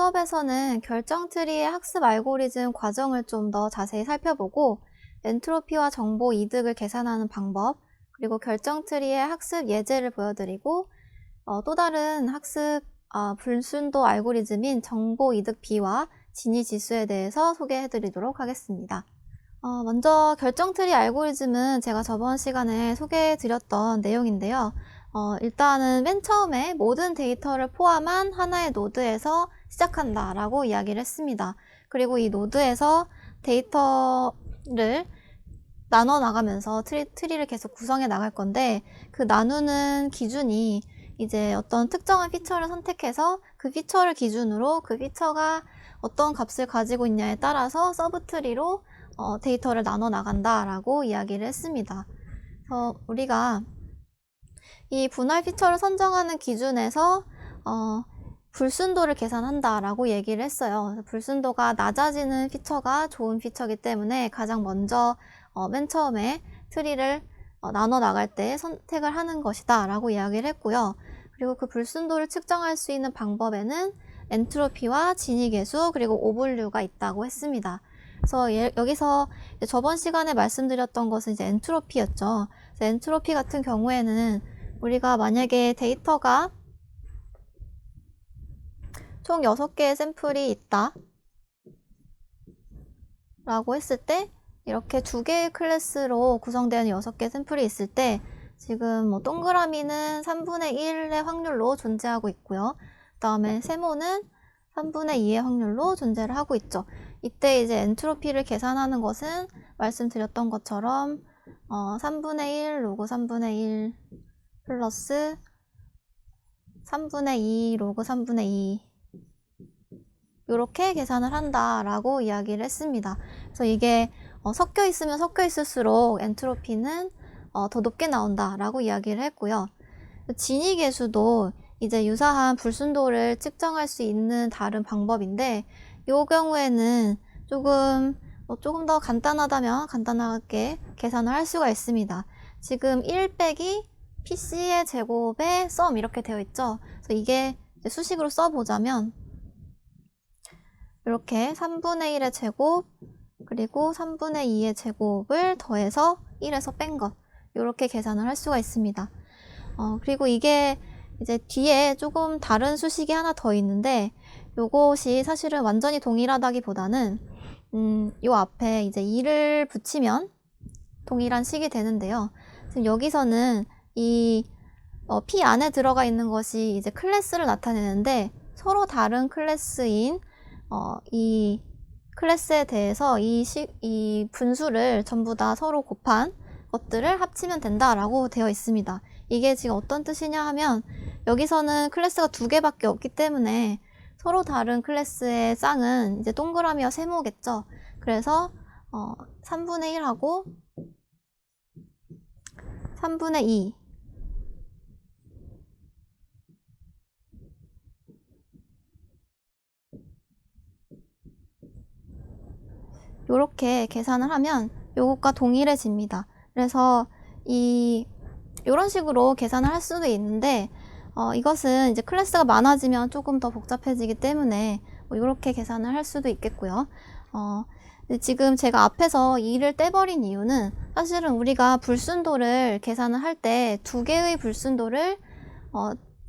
수업에서는 결정트리의 학습 알고리즘 과정을 좀 더 자세히 살펴보고 엔트로피와 정보 이득을 계산하는 방법, 그리고 결정트리의 학습 예제를 보여드리고 또 다른 학습 불순도 알고리즘인 정보 이득 비와 진위 지수에 대해서 소개해드리도록 하겠습니다. 먼저 결정트리 알고리즘은 제가 저번 시간에 소개해드렸던 내용인데요. 일단은 맨 처음에 모든 데이터를 포함한 하나의 노드에서 시작한다 라고 이야기를 했습니다. 그리고 이 노드에서 데이터를 나눠 나가면서 트리를 계속 구성해 나갈 건데, 그 나누는 기준이 이제 어떤 특정한 피처를 선택해서 그 피처를 기준으로 그 피처가 어떤 값을 가지고 있냐에 따라서 서브트리로 데이터를 나눠 나간다라고 이야기를 했습니다. 그래서 우리가 이 분할 피처를 선정하는 기준에서 불순도를 계산한다라고 얘기를 했어요. 불순도가 낮아지는 피처가 좋은 피처이기 때문에 가장 먼저 맨 처음에 트리를 나눠 나갈 때 선택을 하는 것이다 라고 이야기를 했고요. 그리고 그 불순도를 측정할 수 있는 방법에는 엔트로피와 진위계수 그리고 오분류가 있다고 했습니다. 그래서 여기서 저번 시간에 말씀드렸던 것은 이제 엔트로피였죠. 엔트로피 같은 경우에는 우리가 만약에 데이터가 총 6개의 샘플이 있다 라고 했을 때, 이렇게 2개의 클래스로 구성되는 6개의 샘플이 있을 때 지금 동그라미는 3분의 1의 확률로 존재하고 있고요. 그 다음에 세모는 3분의 2의 확률로 존재를 하고 있죠. 이때 이제 엔트로피를 계산하는 것은 말씀드렸던 것처럼 3분의 1 로그 3분의 1 플러스 3분의 2 로그 3분의 2 이렇게 계산을 한다라고 이야기를 했습니다. 그래서 이게 섞여 있으면 섞여 있을수록 엔트로피는 더 높게 나온다라고 이야기를 했고요. 진위계수도 이제 유사한 불순도를 측정할 수 있는 다른 방법인데, 이 경우에는 조금 더 간단하다면 간단하게 계산을 할 수가 있습니다. 지금 1 빼기 PC의 제곱의 썸 이렇게 되어 있죠. 그래서 이게 수식으로 써보자면 이렇게 3분의 1의 제곱 그리고 3분의 2의 제곱을 더해서 1에서 뺀 것, 이렇게 계산을 할 수가 있습니다. 그리고 이게 이제 뒤에 조금 다른 수식이 하나 더 있는데, 요것이 사실은 완전히 동일하다기보다는 요 앞에 이제 2를 붙이면 동일한 식이 되는데요. 지금 여기서는 이 P 안에 들어가 있는 것이 이제 클래스를 나타내는데, 서로 다른 클래스인 이 클래스에 대해서 이 분수를 전부 다 서로 곱한 것들을 합치면 된다라고 되어 있습니다. 이게 지금 어떤 뜻이냐 하면, 여기서는 클래스가 2개밖에 없기 때문에 서로 다른 클래스의 쌍은 이제 동그라미와 세모겠죠. 그래서 3분의 1하고 3분의 2 이렇게 계산을 하면 요것과 동일해집니다. 그래서 이런 식으로 계산을 할 수도 있는데, 이것은 이제 클래스가 많아지면 조금 더 복잡해지기 때문에 이렇게 계산을 할 수도 있겠고요. 지금 제가 앞에서 2를 떼버린 이유는, 사실은 우리가 불순도를 계산을 할 때 2개의 불순도를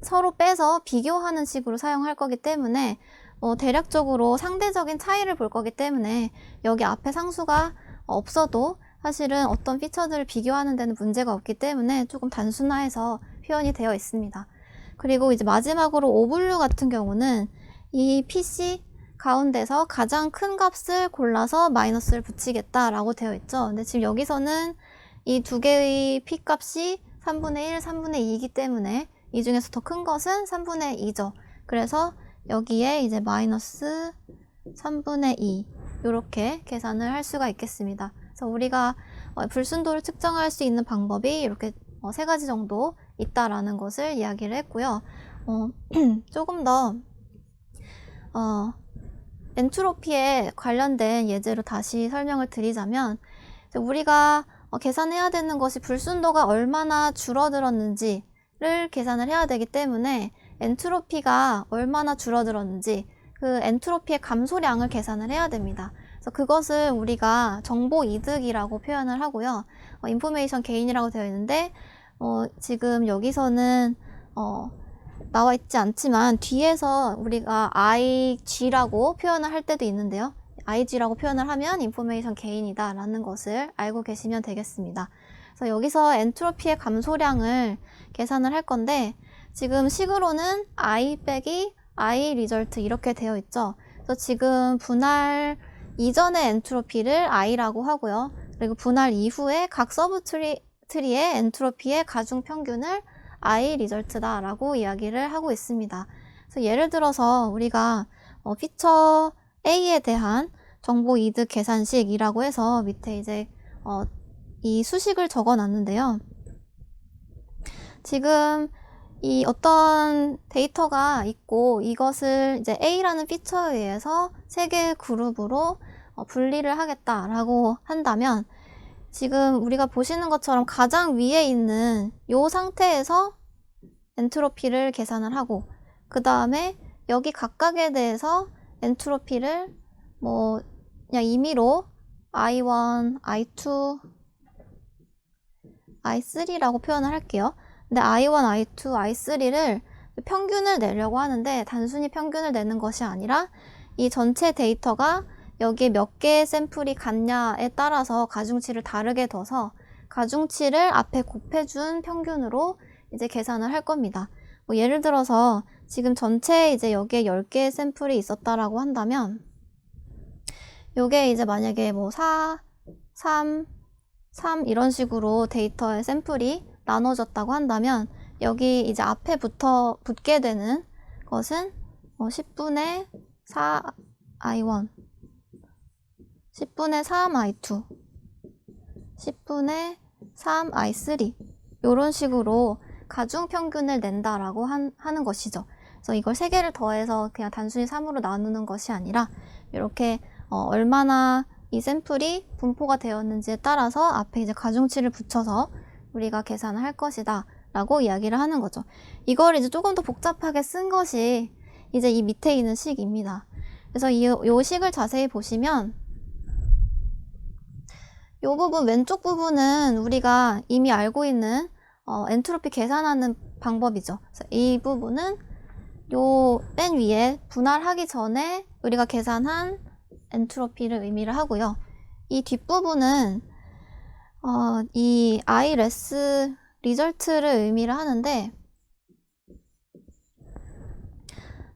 서로 빼서 비교하는 식으로 사용할 거기 때문에 대략적으로 상대적인 차이를 볼 거기 때문에 여기 앞에 상수가 없어도 사실은 어떤 피처들을 비교하는 데는 문제가 없기 때문에 조금 단순화해서 표현이 되어 있습니다. 그리고 이제 마지막으로 오분류 같은 경우는 이 PC 가운데서 가장 큰 값을 골라서 마이너스를 붙이겠다라고 되어 있죠. 근데 지금 여기서는 이 2개의 P 값이 3분의 1, 3분의 2이기 때문에 이 중에서 더 큰 것은 3분의 2죠. 그래서 여기에 이제 마이너스 3분의 2 이렇게 계산을 할 수가 있겠습니다. 그래서 우리가 불순도를 측정할 수 있는 방법이 이렇게 3가지 정도 있다라는 것을 이야기를 했고요. 조금 더 엔트로피에 관련된 예제로 다시 설명을 드리자면, 우리가 계산해야 되는 것이 불순도가 얼마나 줄어들었는지를 계산을 해야 되기 때문에 엔트로피가 얼마나 줄어들었는지, 그 엔트로피의 감소량을 계산을 해야 됩니다. 그래서 그것을 우리가 정보 이득이라고 표현을 하고요. 인포메이션 게인이라고 되어 있는데 지금 여기서는 나와 있지 않지만 뒤에서 우리가 IG라고 표현을 할 때도 있는데요. IG라고 표현을 하면 인포메이션 게인이다 라는 것을 알고 계시면 되겠습니다. 그래서 여기서 엔트로피의 감소량을 계산을 할 건데 지금 식으로는 I 빼기 I 리절트 이렇게 되어 있죠. 그래서 지금 분할 이전의 엔트로피를 I라고 하고요. 그리고 분할 이후에 각 서브 트리의 엔트로피의 가중 평균을 I 리절트다 라고 이야기를 하고 있습니다. 그래서 예를 들어서 우리가 피처 A에 대한 정보 이득 계산식이라고 해서 밑에 이제 이 수식을 적어 놨는데요. 지금 이 어떤 데이터가 있고 이것을 이제 A라는 피처에 의해서 세 개의 그룹으로 분리를 하겠다라고 한다면 지금 우리가 보시는 것처럼 가장 위에 있는 이 상태에서 엔트로피를 계산을 하고 그 다음에 여기 각각에 대해서 엔트로피를 뭐 그냥 임의로 I1, I2, I3라고 표현을 할게요. 근데 I1, I2, I3를 평균을 내려고 하는데 단순히 평균을 내는 것이 아니라 이 전체 데이터가 여기에 몇 개의 샘플이 갔냐에 따라서 가중치를 다르게 둬서 가중치를 앞에 곱해준 평균으로 이제 계산을 할 겁니다. 뭐 예를 들어서 지금 전체 이제 여기에 10개의 샘플이 있었다라고 한다면 요게 이제 만약에 뭐 4, 3, 3 이런 식으로 데이터의 샘플이 나눠졌다고 한다면 여기 이제 앞에 붙게 되는 것은 10분의 4 I1 10분의 3 I2 10분의 3 I3 이런 식으로 가중평균을 낸다라고 하는 것이죠. 그래서 이걸 3개를 더해서 그냥 단순히 3으로 나누는 것이 아니라 이렇게 얼마나 이 샘플이 분포가 되었는지에 따라서 앞에 이제 가중치를 붙여서 우리가 계산을 할 것이다 라고 이야기를 하는 거죠. 이걸 이제 조금 더 복잡하게 쓴 것이 이제 이 밑에 있는 식입니다. 그래서 이 식을 자세히 보시면 이 부분 왼쪽 부분은 우리가 이미 알고 있는 엔트로피 계산하는 방법이죠. 그래서 이 부분은 요 맨 위에 분할하기 전에 우리가 계산한 엔트로피를 의미를 하고요. 이 뒷부분은 이 I less 리절트를 의미를 하는데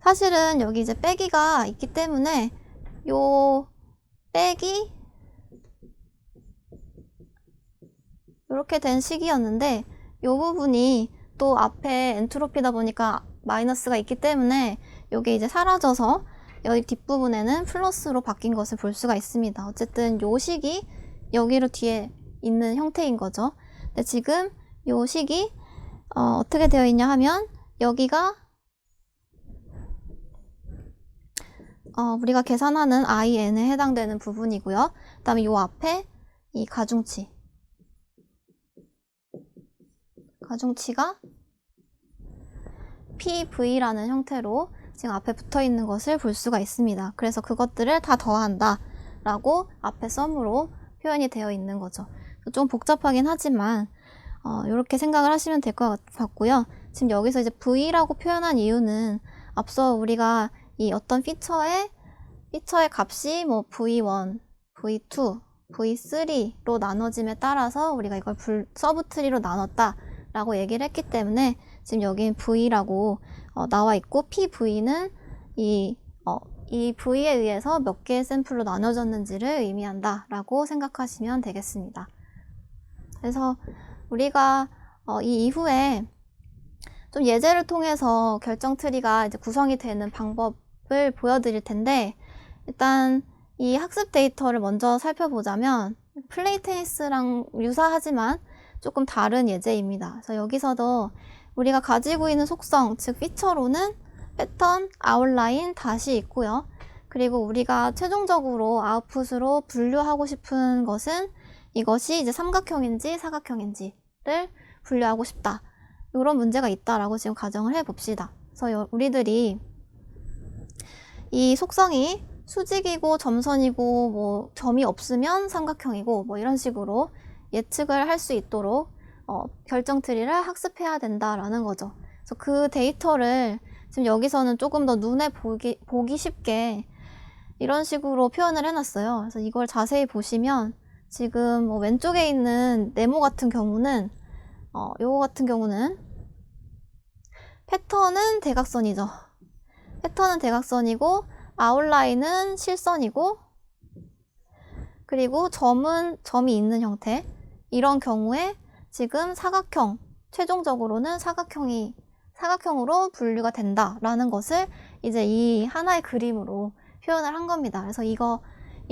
사실은 여기 이제 빼기가 있기 때문에 요 빼기 이렇게 된 식이었는데 이 부분이 또 앞에 엔트로피다 보니까 마이너스가 있기 때문에 이게 이제 사라져서 여기 뒷부분에는 플러스로 바뀐 것을 볼 수가 있습니다. 어쨌든 이 식이 여기로 뒤에 있는 형태인 거죠. 근데 지금 이 식이 어떻게 되어 있냐 하면 여기가 우리가 계산하는 IN에 해당되는 부분이고요. 그 다음에 이 앞에 이 가중치가 PV라는 형태로 지금 앞에 붙어 있는 것을 볼 수가 있습니다. 그래서 그것들을 다 더한다 라고 앞에 썸으로 표현이 되어 있는 거죠. 좀 복잡하긴 하지만 이렇게 생각을 하시면 될 것 같고요. 지금 여기서 이제 V라고 표현한 이유는 앞서 우리가 이 어떤 피처의 값이 뭐 V1, V2, V3로 나눠짐에 따라서 우리가 이걸 서브트리로 나눴다 라고 얘기를 했기 때문에 지금 여기는 V라고 나와 있고 PV는 이 V에 의해서 몇 개의 샘플로 나눠졌는지를 의미한다 라고 생각하시면 되겠습니다. 그래서 우리가 이 이후에 좀 예제를 통해서 결정 트리가 이제 구성이 되는 방법을 보여드릴 텐데 일단 이 학습 데이터를 먼저 살펴보자면 플레이 테니스랑 유사하지만 조금 다른 예제입니다. 그래서 여기서도 우리가 가지고 있는 속성, 즉 피처로는 패턴, 아웃라인 다시 있고요. 그리고 우리가 최종적으로 아웃풋으로 분류하고 싶은 것은 이것이 이제 삼각형인지 사각형인지를 분류하고 싶다. 이런 문제가 있다라고 지금 가정을 해봅시다. 그래서 우리들이 이 속성이 수직이고 점선이고 뭐 점이 없으면 삼각형이고 뭐 이런 식으로 예측을 할 수 있도록 결정 트리를 학습해야 된다라는 거죠. 그래서 그 데이터를 지금 여기서는 조금 더 눈에 보기 쉽게 이런 식으로 표현을 해놨어요. 그래서 이걸 자세히 보시면 지금 뭐 왼쪽에 있는 네모 같은 경우는 요거 같은 경우는 패턴은 대각선이죠. 패턴은 대각선이고 아웃라인은 실선이고 그리고 점이 있는 형태 이런 경우에 지금 사각형 최종적으로는 사각형으로 분류가 된다라는 것을 이제 이 하나의 그림으로 표현을 한 겁니다. 그래서 이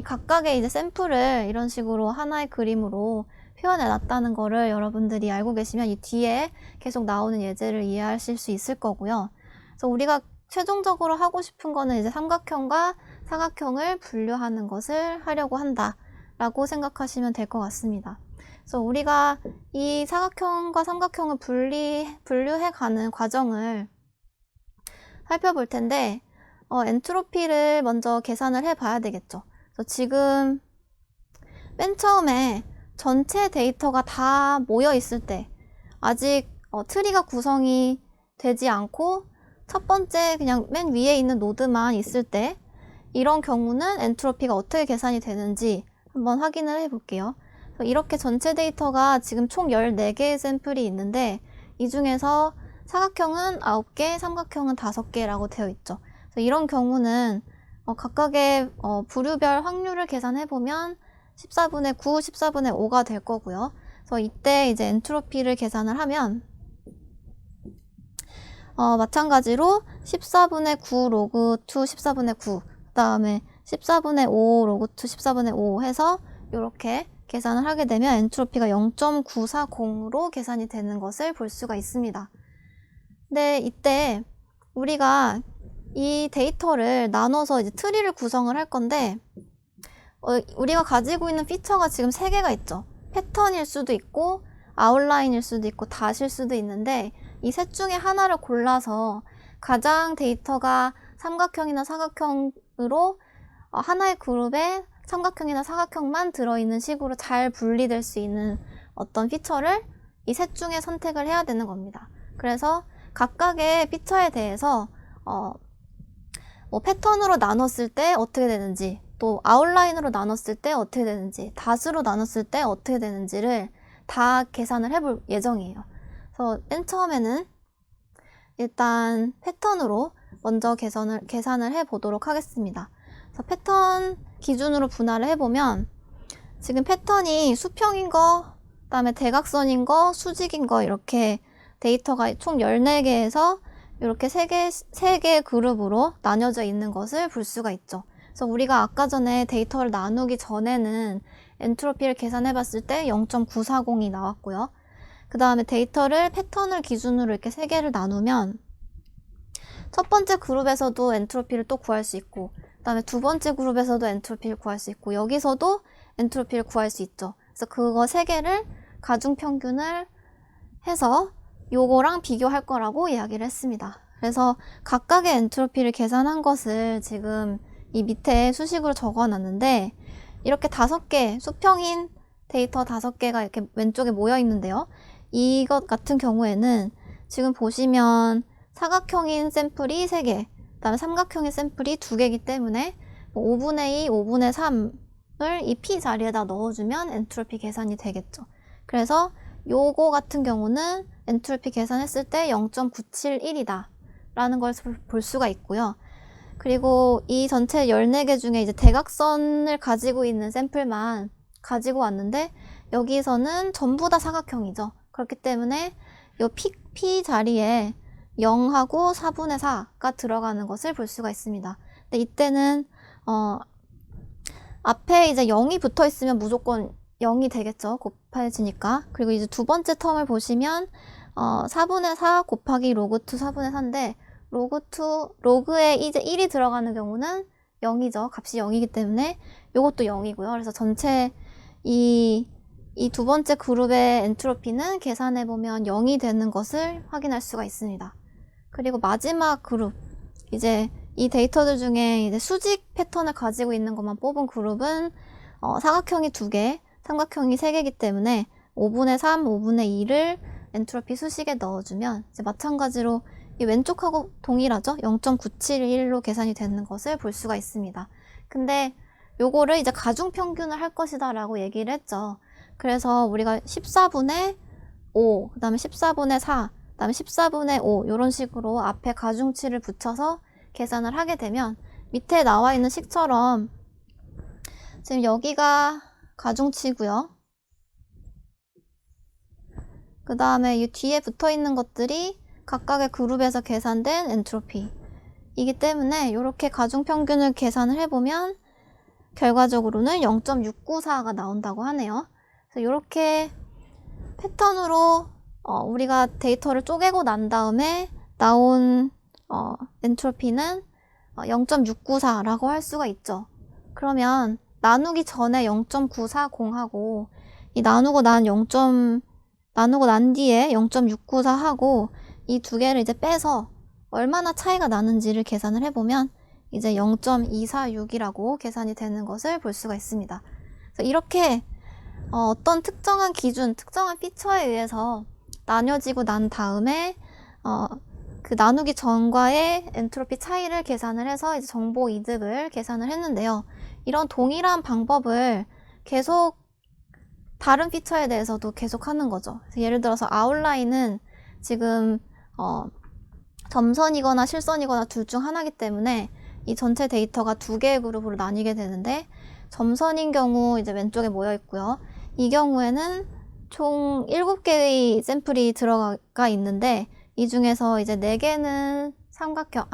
각각의 이제 샘플을 이런 식으로 하나의 그림으로 표현해 놨다는 거를 여러분들이 알고 계시면 이 뒤에 계속 나오는 예제를 이해하실 수 있을 거고요. 그래서 우리가 최종적으로 하고 싶은 거는 이제 삼각형과 사각형을 분류하는 것을 하려고 한다라고 생각하시면 될 것 같습니다. 그래서 우리가 이 사각형과 삼각형을 분류해가는 과정을 살펴볼 텐데 엔트로피를 먼저 계산을 해봐야 되겠죠. 그래서 지금 맨 처음에 전체 데이터가 다 모여 있을 때 아직 트리가 구성이 되지 않고 첫 번째 그냥 맨 위에 있는 노드만 있을 때 이런 경우는 엔트로피가 어떻게 계산이 되는지 한번 확인을 해 볼게요. 이렇게 전체 데이터가 지금 총 14개의 샘플이 있는데 이 중에서 사각형은 9개, 삼각형은 5개라고 되어 있죠. 그래서 이런 경우는 각각의 부류별 확률을 계산해 보면 14분의 9, 14분의 5가 될 거고요. 그래서 이때 이제 엔트로피를 계산을 하면 마찬가지로 14분의 9 로그 2 14분의 9, 그 다음에 14분의 5 로그 2 14분의 5 해서 이렇게 계산을 하게 되면 엔트로피가 0.940으로 계산이 되는 것을 볼 수가 있습니다. 근데 이때 우리가 이 데이터를 나눠서 이제 트리를 구성을 할 건데 우리가 가지고 있는 피처가 지금 3개가 있죠. 패턴일 수도 있고 아웃라인일 수도 있고 닷일 수도 있는데 이 셋 중에 하나를 골라서 가장 데이터가 삼각형이나 사각형으로 하나의 그룹에 삼각형이나 사각형만 들어있는 식으로 잘 분리될 수 있는 어떤 피처를 이 셋 중에 선택을 해야 되는 겁니다. 그래서 각각의 피처에 대해서 뭐 패턴으로 나눴을 때 어떻게 되는지, 또 아웃라인으로 나눴을 때 어떻게 되는지, 닷으로 나눴을 때 어떻게 되는지를 다 계산을 해볼 예정이에요. 그래서 맨 처음에는 일단 패턴으로 먼저 계산을 해보도록 하겠습니다. 그래서 패턴 기준으로 분할을 해보면 지금 패턴이 수평인 거, 그 다음에 대각선인 거, 수직인 거 이렇게 데이터가 총 14개에서 이렇게 3개의 그룹으로 나뉘어져 있는 것을 볼 수가 있죠. 그래서 우리가 아까 전에 데이터를 나누기 전에는 엔트로피를 계산해 봤을 때 0.940이 나왔고요. 그 다음에 데이터를 패턴을 기준으로 이렇게 3개를 나누면 첫 번째 그룹에서도 엔트로피를 또 구할 수 있고 그 다음에 두 번째 그룹에서도 엔트로피를 구할 수 있고 여기서도 엔트로피를 구할 수 있죠. 그래서 그거 3개를 가중평균을 해서 요거랑 비교할 거라고 이야기를 했습니다. 그래서 각각의 엔트로피를 계산한 것을 지금 이 밑에 수식으로 적어놨는데 이렇게 5개, 수평인 데이터 5개가 이렇게 왼쪽에 모여 있는데요. 이것 같은 경우에는 지금 보시면 사각형인 샘플이 3개, 그 다음에 삼각형인 샘플이 2개이기 때문에 5분의 2, 5분의 3을 이 P 자리에다 넣어주면 엔트로피 계산이 되겠죠. 그래서 요거 같은 경우는 엔트로피 계산했을 때 0.971이다 라는 걸 볼 수가 있고요. 그리고 이 전체 14개 중에 이제 대각선을 가지고 있는 샘플만 가지고 왔는데 여기서는 전부 다 사각형이죠. 그렇기 때문에 이 P 자리에 0하고 4분의 4가 들어가는 것을 볼 수가 있습니다. 근데 이때는 앞에 이제 0이 붙어 있으면 무조건 0이 되겠죠. 곱해지니까. 그리고 이제 두 번째 텀을 보시면 4분의 4 곱하기 로그 2 4분의 4인데 로그에 이제 1이 들어가는 경우는 0이죠. 값이 0이기 때문에 이것도 0이고요. 그래서 전체 이 두 번째 그룹의 엔트로피는 계산해보면 0이 되는 것을 확인할 수가 있습니다. 그리고 마지막 그룹, 이제 이 데이터들 중에 이제 수직 패턴을 가지고 있는 것만 뽑은 그룹은 사각형이 2개, 삼각형이 3개이기 때문에 5분의 3, 5분의 2를 엔트로피 수식에 넣어주면 이제 마찬가지로 이 왼쪽하고 동일하죠? 0.971로 계산이 되는 것을 볼 수가 있습니다. 근데 요거를 이제 가중평균을 할 것이다 라고 얘기를 했죠. 그래서 우리가 14분의 5, 그 다음에 14분의 4, 그 다음에 14분의 5 이런 식으로 앞에 가중치를 붙여서 계산을 하게 되면 밑에 나와 있는 식처럼 지금 여기가 가중치고요. 그 다음에 이 뒤에 붙어 있는 것들이 각각의 그룹에서 계산된 엔트로피 이기 때문에 이렇게 가중평균을 계산을 해보면 결과적으로는 0.694가 나온다고 하네요. 그래서 이렇게 패턴으로 우리가 데이터를 쪼개고 난 다음에 나온 엔트로피는 0.694라고 할 수가 있죠. 그러면 나누기 전에 0.940하고 이 나누고 난 뒤에 0.694하고 이 두 개를 이제 빼서 얼마나 차이가 나는지를 계산을 해보면 이제 0.246이라고 계산이 되는 것을 볼 수가 있습니다. 그래서 이렇게 어떤 특정한 기준, 특정한 피처에 의해서 나뉘어지고 난 다음에 그 나누기 전과의 엔트로피 차이를 계산을 해서 이제 정보 이득을 계산을 했는데요. 이런 동일한 방법을 계속 다른 피처에 대해서도 계속 하는 거죠. 예를 들어서 아웃라인은 지금 점선이거나 실선이거나 둘 중 하나이기 때문에 이 전체 데이터가 2개의 그룹으로 나뉘게 되는데 점선인 경우 이제 왼쪽에 모여 있고요. 이 경우에는 총 7개의 샘플이 들어가 있는데 이 중에서 이제 4개는 삼각형,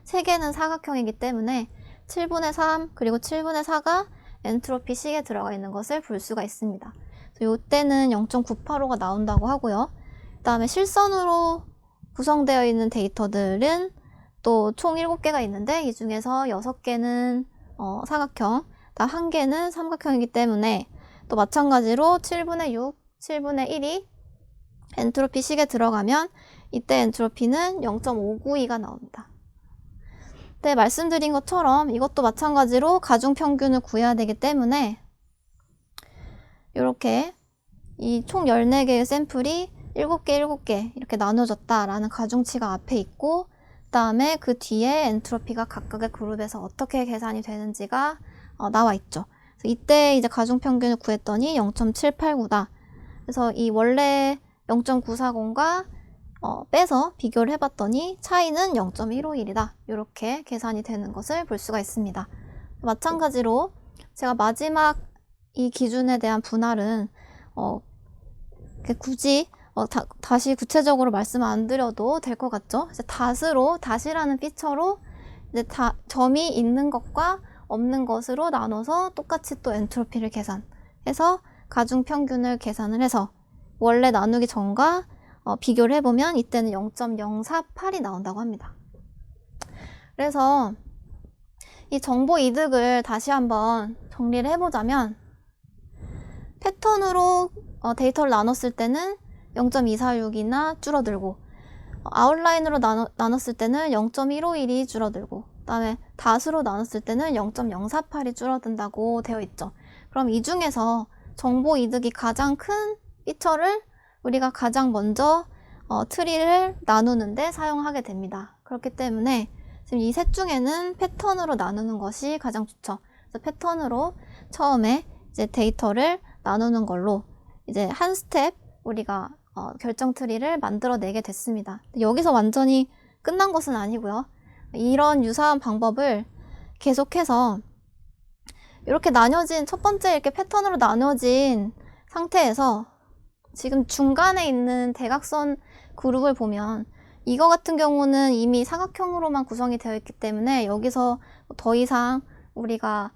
3개는 사각형이기 때문에 7분의 3 그리고 7분의 4가 엔트로피 식에 들어가 있는 것을 볼 수가 있습니다. 이때는 0.985가 나온다고 하고요. 그 다음에 실선으로 구성되어 있는 데이터들은 또 총 7개가 있는데 이 중에서 6개는 사각형, 1개는 삼각형이기 때문에 또 마찬가지로 7분의 6, 7분의 1이 엔트로피 식에 들어가면 이때 엔트로피는 0.592가 나옵니다. 네, 말씀드린 것처럼 이것도 마찬가지로 가중평균을 구해야 되기 때문에 이렇게 이 총 14개의 샘플이 7개 이렇게 나눠졌다라는 가중치가 앞에 있고 그 다음에 그 뒤에 엔트로피가 각각의 그룹에서 어떻게 계산이 되는지가 나와 있죠. 그래서 이때 이제 가중평균을 구했더니 0.789다. 그래서 이 원래 0.940과 빼서 비교를 해봤더니 차이는 0.151이다. 이렇게 계산이 되는 것을 볼 수가 있습니다. 마찬가지로 제가 마지막 이 기준에 대한 분할은 굳이 다시 구체적으로 말씀 안 드려도 될 것 같죠? 이제 다시라는 피처로 이제 점이 있는 것과 없는 것으로 나눠서 똑같이 또 엔트로피를 계산해서 가중평균을 계산을 해서 원래 나누기 전과 비교를 해보면 이때는 0.048이 나온다고 합니다. 그래서 이 정보 이득을 다시 한번 정리를 해보자면 패턴으로 데이터를 나눴을 때는 0.246이나 줄어들고 아웃라인으로 나눴을 때는 0.151이 줄어들고 그 다음에 다수로 나눴을 때는 0.048이 줄어든다고 되어 있죠. 그럼 이 중에서 정보 이득이 가장 큰 피처를 우리가 가장 먼저 트리를 나누는데 사용하게 됩니다. 그렇기 때문에 지금 이 셋 중에는 패턴으로 나누는 것이 가장 좋죠. 그래서 패턴으로 처음에 이제 데이터를 나누는 걸로 이제 한 스텝 우리가 결정 트리를 만들어내게 됐습니다. 여기서 완전히 끝난 것은 아니고요. 이런 유사한 방법을 계속해서 이렇게 나뉘어진 첫 번째 이렇게 패턴으로 나눠진 상태에서 지금 중간에 있는 대각선 그룹을 보면 이거 같은 경우는 이미 사각형으로만 구성이 되어 있기 때문에 여기서 더 이상 우리가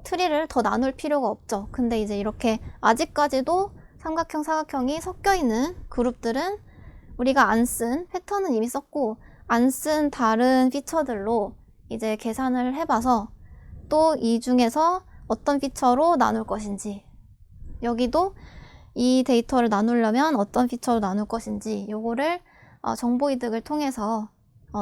트리를 더 나눌 필요가 없죠. 근데 이제 이렇게 아직까지도 삼각형, 사각형이 섞여 있는 그룹들은 우리가 안 쓴 패턴은 이미 썼고 안 쓴 다른 피처들로 이제 계산을 해봐서 또 이 중에서 어떤 피처로 나눌 것인지 여기도 이 데이터를 나누려면 어떤 피처로 나눌 것인지 요거를 정보 이득을 통해서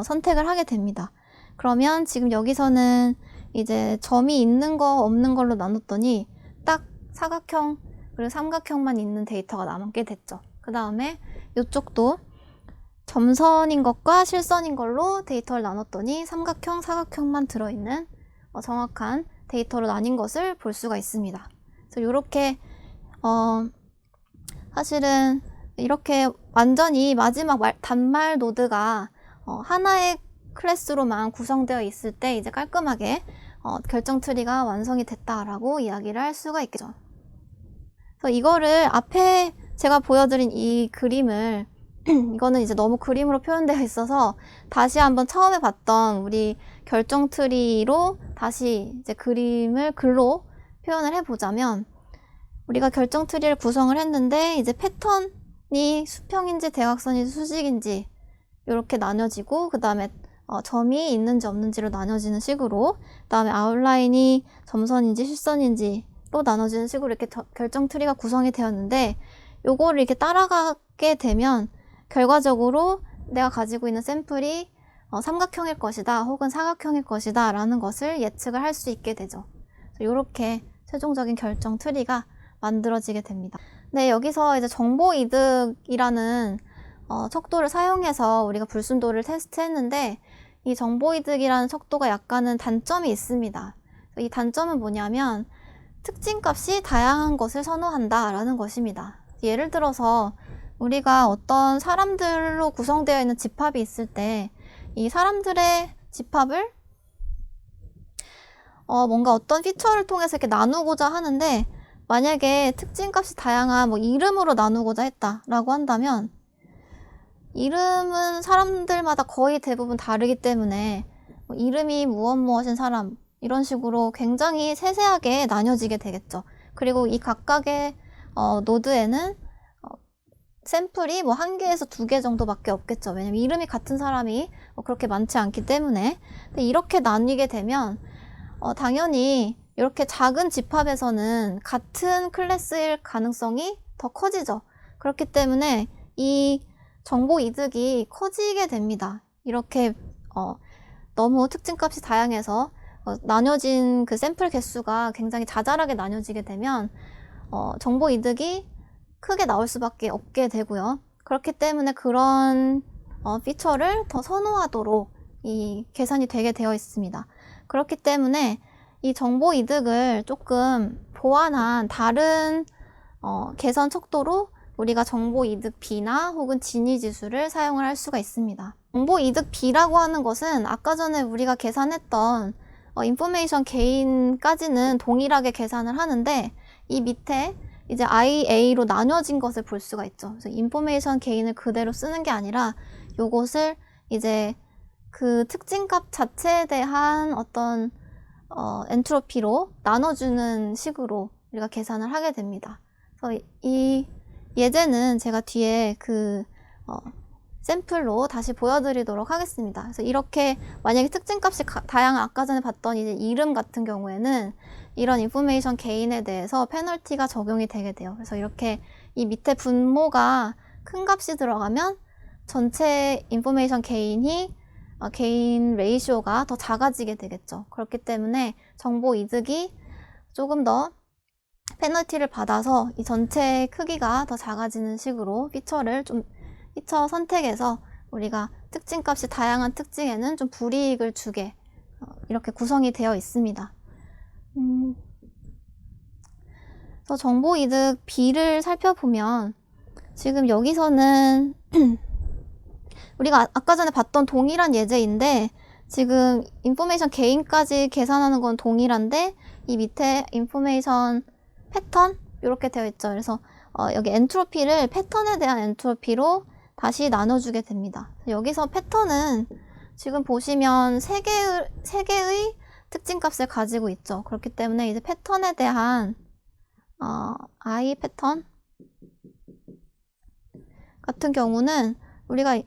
선택을 하게 됩니다. 그러면 지금 여기서는 이제 점이 있는 거 없는 걸로 나눴더니 딱 사각형 그리고 삼각형만 있는 데이터가 남게 됐죠. 그 다음에 이쪽도 점선인 것과 실선인 걸로 데이터를 나눴더니 삼각형, 사각형만 들어있는 정확한 데이터로 나뉜 것을 볼 수가 있습니다. 그래서 이렇게 사실은 이렇게 완전히 마지막 단말 노드가 하나의 클래스로만 구성되어 있을 때 이제 깔끔하게 결정 트리가 완성이 됐다라고 이야기를 할 수가 있겠죠. 그래서 이거를 앞에 제가 보여드린 이 그림을 이거는 이제 너무 그림으로 표현되어 있어서 다시 한번 처음에 봤던 우리 결정 트리로 다시 이제 그림을 글로 표현을 해보자면 우리가 결정 트리를 구성을 했는데 이제 패턴이 수평인지 대각선인지 수직인지 이렇게 나눠지고 그 다음에 점이 있는지 없는지로 나눠지는 식으로 그 다음에 아웃라인이 점선인지 실선인지로 나눠지는 식으로 이렇게 결정 트리가 구성이 되었는데 요거를 이렇게 따라가게 되면 결과적으로 내가 가지고 있는 샘플이 삼각형일 것이다 혹은 사각형일 것이다 라는 것을 예측을 할 수 있게 되죠. 이렇게 최종적인 결정 트리가 만들어지게 됩니다. 네, 여기서 이제 정보 이득이라는 척도를 사용해서 우리가 불순도를 테스트했는데 이 정보 이득이라는 척도가 약간은 단점이 있습니다. 이 단점은 뭐냐면 특징 값이 다양한 것을 선호한다 라는 것입니다. 예를 들어서 우리가 어떤 사람들로 구성되어 있는 집합이 있을 때 이 사람들의 집합을 뭔가 어떤 피처를 통해서 이렇게 나누고자 하는데 만약에 특징 값이 다양한 이름으로 나누고자 했다라고 한다면 이름은 사람들마다 거의 대부분 다르기 때문에 이름이 무엇인 사람 이런 식으로 굉장히 세세하게 나뉘어지게 되겠죠. 그리고 이 각각의 노드에는 샘플이 1개에서 2개 정도밖에 없겠죠. 왜냐면 이름이 같은 사람이 그렇게 많지 않기 때문에. 근데 이렇게 나뉘게 되면 당연히 이렇게 작은 집합에서는 같은 클래스일 가능성이 더 커지죠. 그렇기 때문에 이 정보 이득이 커지게 됩니다. 이렇게 너무 특징값이 다양해서 나뉘어진 그 샘플 개수가 굉장히 자잘하게 나뉘어지게 되면 정보 이득이 크게 나올 수밖에 없게 되고요. 그렇기 때문에 그런 피처를 더 선호하도록 이 계산이 되게 되어 있습니다. 그렇기 때문에 이 정보 이득을 조금 보완한 다른 개선 척도로 우리가 정보 이득 B나 혹은 진위 지수를 사용을 할 수가 있습니다. 정보 이득 B라고 하는 것은 아까 전에 우리가 계산했던 인포메이션 게인까지는 동일하게 계산을 하는데 이 밑에 이제 IA로 나뉘어진 것을 볼 수가 있죠. 그래서 인포메이션 게인을 그대로 쓰는 게 아니라 요것을 이제 그 특징값 자체에 대한 어떤 엔트로피로 나눠주는 식으로 우리가 계산을 하게 됩니다. 그래서 이 예제는 제가 뒤에 그 샘플로 다시 보여드리도록 하겠습니다. 그래서 이렇게 만약에 특징값이 다양한 아까 전에 봤던 이제 이름 같은 경우에는 이런 인포메이션 게인에 대해서 페널티가 적용이 되게 돼요. 그래서 이렇게 이 밑에 분모가 큰 값이 들어가면 전체 인포메이션 게인이 게인 레이시오가 더 작아지게 되겠죠. 그렇기 때문에 정보 이득이 조금 더 페널티를 받아서 이 전체 크기가 더 작아지는 식으로 피처 선택해서 우리가 특징값이 다양한 특징에는 좀 불이익을 주게 이렇게 구성이 되어 있습니다. 그래서 정보 이득 B를 살펴보면 지금 여기서는 우리가 아까 전에 봤던 동일한 예제인데 지금 인포메이션 게인까지 계산하는 건 동일한데 이 밑에 인포메이션 패턴 이렇게 되어 있죠. 그래서 여기 엔트로피를 패턴에 대한 엔트로피로 다시 나눠주게 됩니다. 여기서 패턴은 지금 보시면 3개의 특징값을 가지고 있죠. 그렇기 때문에 이제 패턴에 대한 I 패턴 같은 경우는 우리가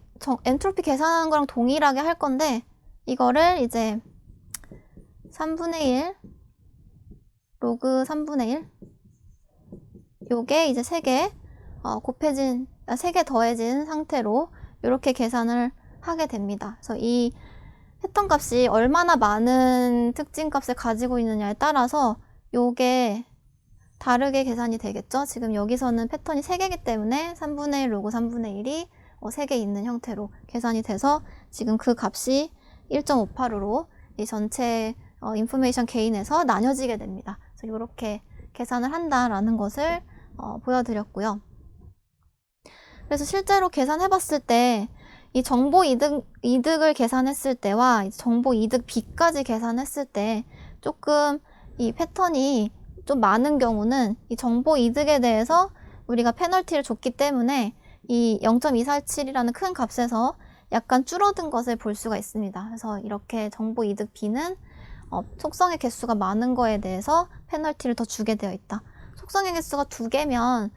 엔트로피 계산하는 거랑 동일하게 할 건데 이거를 이제 3분의 1 로그 3분의 1 요게 이제 3개 곱해진 3개 더해진 상태로 이렇게 계산을 하게 됩니다. 그래서 이 패턴 값이 얼마나 많은 특징 값을 가지고 있느냐에 따라서 요게 다르게 계산이 되겠죠. 지금 여기서는 패턴이 3개이기 때문에 3분의 1 로그 3분의 1이 3개 있는 형태로 계산이 돼서 지금 그 값이 1.58으로 이 전체 인포메이션 게인에서 나뉘어지게 됩니다. 그래서 이렇게 계산을 한다라는 것을 보여드렸고요. 그래서 실제로 계산해 봤을 때 이 정보 이득을 계산했을 때와 정보 이득 B까지 계산했을 때 조금 이 패턴이 좀 많은 경우는 이 정보 이득에 대해서 우리가 페널티를 줬기 때문에 이 0.247이라는 큰 값에서 약간 줄어든 것을 볼 수가 있습니다. 그래서 이렇게 정보 이득 B는 속성의 개수가 많은 거에 대해서 페널티를 더 주게 되어 있다. 속성의 개수가 2개면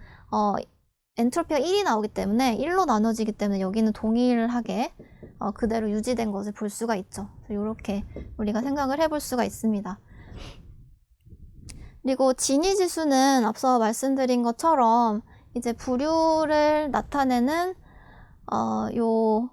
엔트로피가 1이 나오기 때문에 1로 나눠지기 때문에 여기는 동일하게 그대로 유지된 것을 볼 수가 있죠. 이렇게 우리가 생각을 해볼 수가 있습니다. 그리고 진위 지수는 앞서 말씀드린 것처럼 이제 부류를 나타내는 요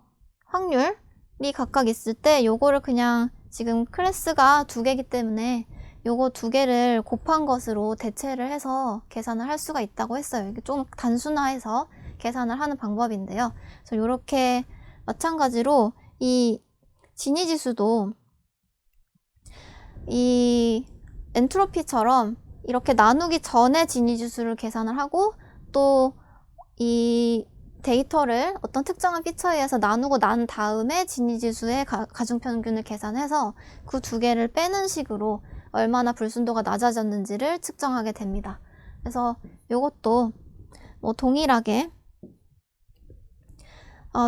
확률이 각각 있을 때 요거를 그냥 지금 클래스가 2개이기 때문에 요거 2개를 곱한 것으로 대체를 해서 계산을 할 수가 있다고 했어요. 이게 좀 단순화해서 계산을 하는 방법인데요. 그래서 이렇게 마찬가지로 이 진위 지수도 이 엔트로피처럼 이렇게 나누기 전에 진위 지수를 계산을 하고 또 이 데이터를 어떤 특정한 피처에 의해서 나누고 난 다음에 진위 지수의 가중평균을 계산해서 그 2개를 빼는 식으로 얼마나 불순도가 낮아졌는지를 측정하게 됩니다. 그래서 이것도 뭐 동일하게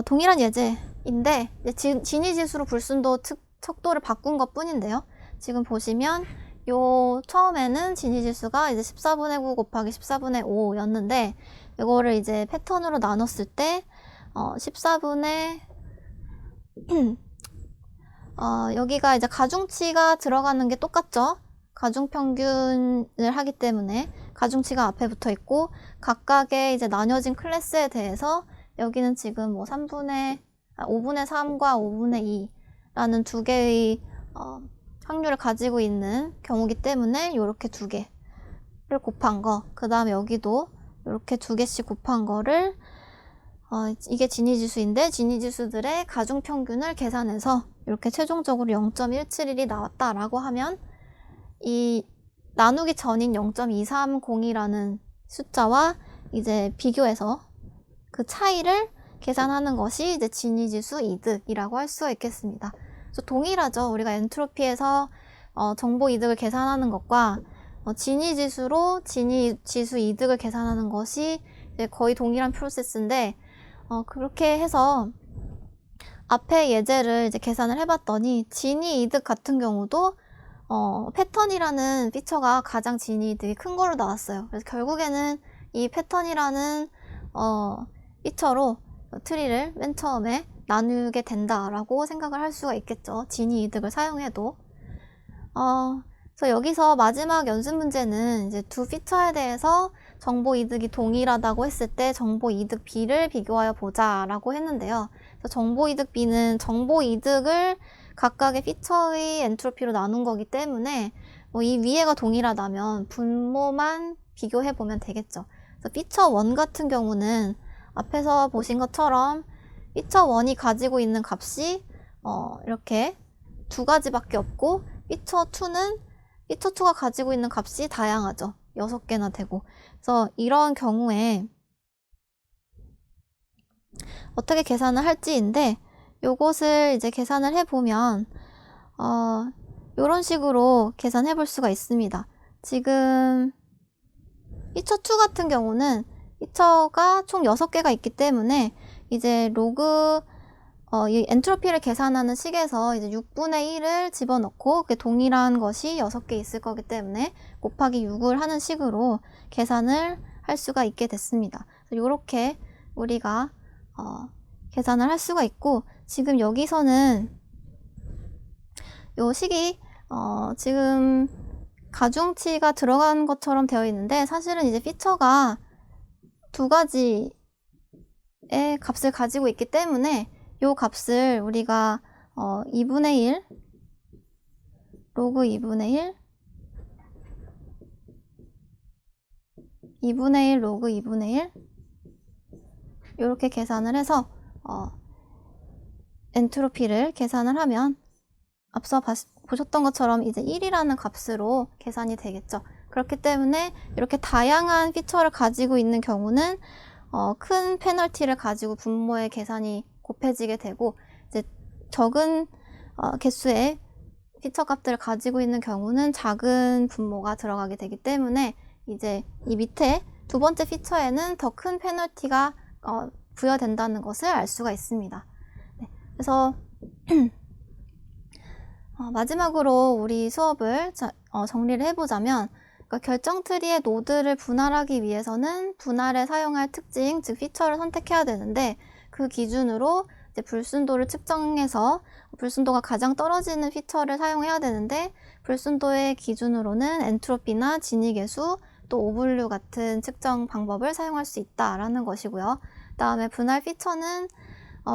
동일한 예제인데 진위 지수로 불순도 척도를 바꾼 것 뿐인데요. 지금 보시면 요 처음에는 진위 지수가 이제 14분의 9 곱하기 14분의 5였는데 이거를 이제 패턴으로 나눴을 때 14분의 여기가 이제 가중치가 들어가는 게 똑같죠. 가중평균을 하기 때문에 가중치가 앞에 붙어 있고 각각의 이제 나뉘어진 클래스에 대해서 여기는 지금 뭐 5분의 3과 5분의 2라는 2개의 확률을 가지고 있는 경우기 때문에 이렇게 2개를 곱한 거, 그 다음에 여기도 이렇게 2개씩 곱한 거를 이게 진위지수인데 진위지수들의 가중평균을 계산해서 이렇게 최종적으로 0.171이 나왔다라고 하면 이 나누기 전인 0.230이라는 숫자와 이제 비교해서 그 차이를 계산하는 것이 이제 진위지수 이득이라고 할 수가 있겠습니다. 그래서 동일하죠. 우리가 엔트로피에서 정보 이득을 계산하는 것과 진위지수로 진위지수 이득을 계산하는 것이 이제 거의 동일한 프로세스인데 그렇게 해서 앞에 예제를 이제 계산을 해봤더니 진위 이득 같은 경우도 패턴이라는 피처가 가장 진위 이득이 큰 거로 나왔어요. 그래서 결국에는 이 패턴이라는 피처로 트리를 맨 처음에 나누게 된다라고 생각을 할 수가 있겠죠. 진위 이득을 사용해도. 그래서 여기서 마지막 연습 문제는 이제 두 피처에 대해서 정보 이득이 동일하다고 했을 때 정보 이득 B를 비교하여 보자라고 했는데요. 그래서 정보 이득 B는 정보 이득을 각각의 피처의 엔트로피로 나눈 거기 때문에 이 위에가 동일하다면 분모만 비교해 보면 되겠죠. 그래서 피처 1 같은 경우는 앞에서 보신 것처럼 피처 1이 가지고 있는 값이 이렇게 2가지밖에 없고 피처 2가 가지고 있는 값이 다양하죠. 6개나 되고. 그래서 이런 경우에 어떻게 계산을 할지인데 요것을 이제 계산을 해보면 요런 식으로 계산해 볼 수가 있습니다. 지금 피처 2 같은 경우는 피처가 총 6개가 있기 때문에 이제 로그 이 엔트로피를 계산하는 식에서 이제 6분의 1을 집어넣고 그게 동일한 것이 6개 있을 거기 때문에 곱하기 6을 하는 식으로 계산을 할 수가 있게 됐습니다. 이렇게 우리가 계산을 할 수가 있고 지금 여기서는 요 식이 지금 가중치가 들어간 것처럼 되어 있는데 사실은 이제 피처가 2가지의 값을 가지고 있기 때문에 요 값을 우리가 2분의 1 로그 2분의 1 2분의 1 로그 2분의 1 이렇게 계산을 해서 엔트로피를 계산을 하면 앞서 보셨던 것처럼 이제 1이라는 값으로 계산이 되겠죠. 그렇기 때문에 이렇게 다양한 피처를 가지고 있는 경우는 큰 페널티를 가지고 분모의 계산이 곱해지게 되고, 이제 적은 개수의 피처 값들을 가지고 있는 경우는 작은 분모가 들어가게 되기 때문에 이제 이 밑에 두 번째 피처에는 더 큰 페널티가 부여된다는 것을 알 수가 있습니다. 네, 그래서 마지막으로 우리 수업을 정리를 해보자면, 그러니까 결정트리의 노드를 분할하기 위해서는 분할에 사용할 특징, 즉 피처를 선택해야 되는데, 그 기준으로 이제 불순도를 측정해서 불순도가 가장 떨어지는 피처를 사용해야 되는데, 불순도의 기준으로는 엔트로피나 진위계수, 또 오블류 같은 측정 방법을 사용할 수 있다라는 것이고요. 그 다음에 분할 피처는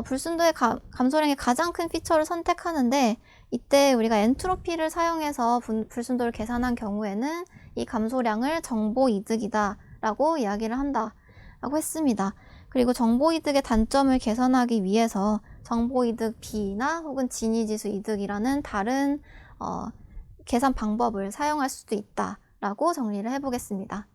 불순도의 감소량이 가장 큰 피처를 선택하는데, 이때 우리가 엔트로피를 사용해서 불순도를 계산한 경우에는 이 감소량을 정보이득이다 라고 이야기를 한다라고 했습니다. 그리고 정보이득의 단점을 개선하기 위해서 정보이득 B나 혹은 진위지수 이득이라는 다른 계산 방법을 사용할 수도 있다라고 정리를 해보겠습니다.